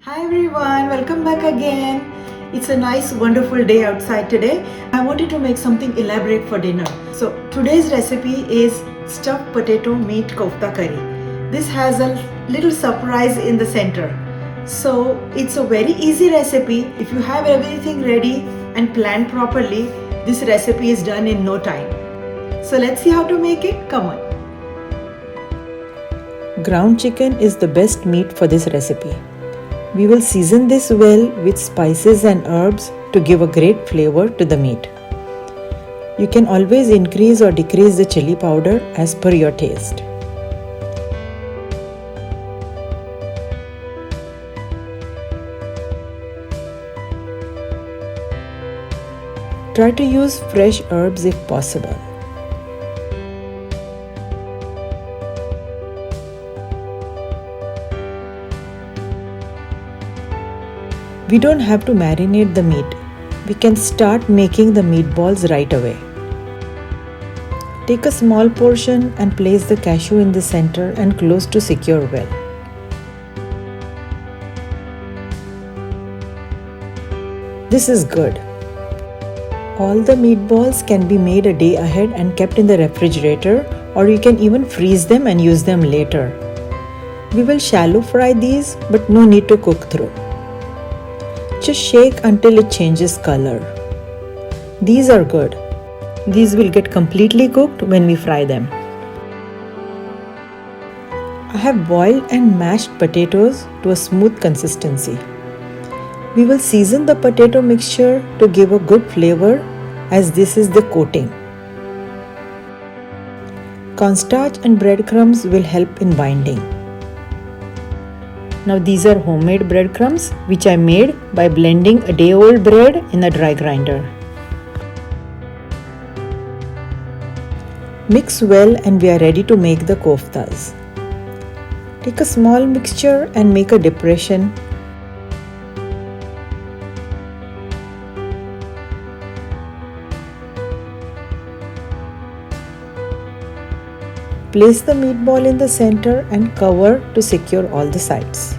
Hi everyone, welcome back again. It's a nice wonderful day outside today. I wanted to make something elaborate for dinner. So today's recipe is stuffed potato meat kofta curry. This has a little surprise in the center. So it's a very easy recipe. If you have everything ready and planned properly, this recipe is done in no time. So let's see how to make it. Come on. Ground chicken is the best meat for this recipe. We will season this well with spices and herbs to give a great flavor to the meat. You can always increase or decrease the chili powder as per your taste. Try to use fresh herbs if possible. We don't have to marinate the meat. We can start making the meatballs right away. Take a small portion and place the cashew in the center and close to secure well. This is good. All the meatballs can be made a day ahead and kept in the refrigerator, or you can even freeze them and use them later. We will shallow fry these, but no need to cook through. Just shake until it changes color. These are good. These will get completely cooked when we fry them. I have boiled and mashed potatoes to a smooth consistency. We will season the potato mixture to give a good flavor, as this is the coating. Cornstarch and breadcrumbs will help in binding. Now these are homemade breadcrumbs which I made by blending a day-old bread in a dry grinder. Mix well and we are ready to make the koftas. Take a small mixture and make a depression. Place the meatball in the center and cover to secure all the sides.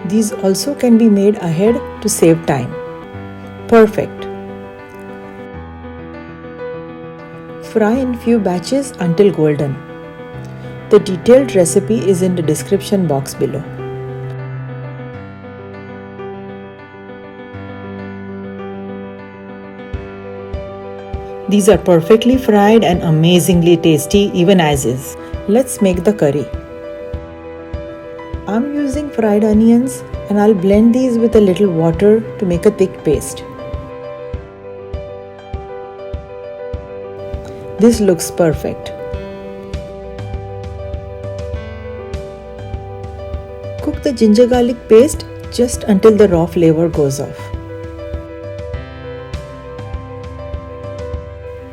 These also can be made ahead to save time. Perfect. Fry in few batches until golden. The detailed recipe is in the description box below. These are perfectly fried and amazingly tasty even as is. Let's make the curry. I'm using fried onions and I'll blend these with a little water to make a thick paste. This looks perfect. Cook the ginger garlic paste just until the raw flavor goes off.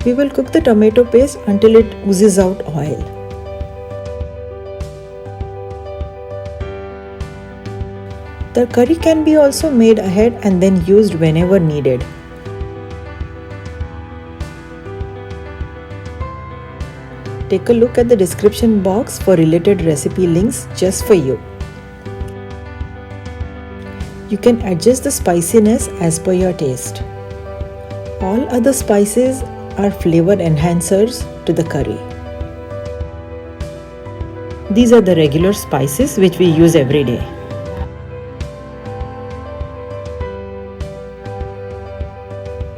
We will cook the tomato paste until it oozes out oil. The curry can be also made ahead and then used whenever needed. Take a look at the description box for related recipe links just for you. You can adjust the spiciness as per your taste. All other spices are flavor enhancers to the curry. These are the regular spices which we use every day.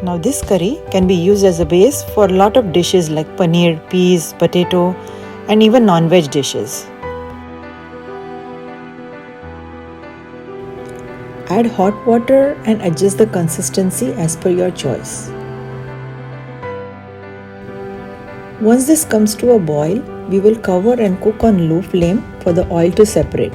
Now this curry can be used as a base for a lot of dishes like paneer, peas, potato, and even non-veg dishes. Add hot water and adjust the consistency as per your choice. Once this comes to a boil, we will cover and cook on low flame for the oil to separate.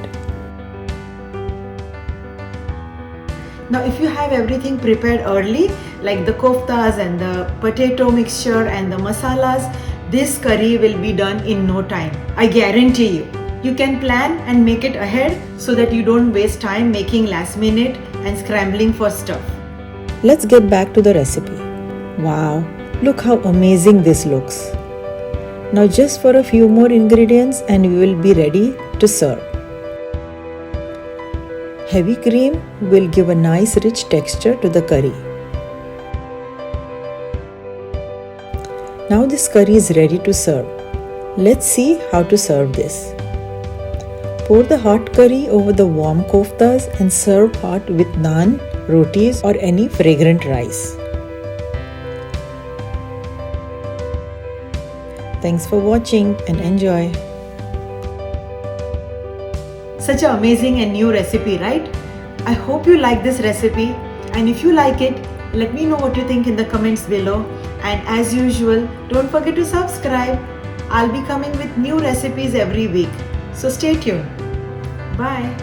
Now if you have everything prepared early, like the koftas and the potato mixture and the masalas, this curry will be done in no time. I guarantee you. You can plan and make it ahead so that you don't waste time making last minute and scrambling for stuff. Let's get back to the recipe. Wow, look how amazing this looks. Now just for a few more ingredients and we will be ready to serve. Heavy cream will give a nice rich texture to the curry. Now this curry is ready to serve. Let's see how to serve this. Pour the hot curry over the warm koftas and serve hot with naan, rotis or any fragrant rice. Thanks for watching and enjoy. Such an amazing and new recipe, right? I hope you like this recipe, and if you like it, let me know what you think in the comments below. And as usual, don't forget to subscribe. I'll be coming with new recipes every week. So stay tuned. Bye.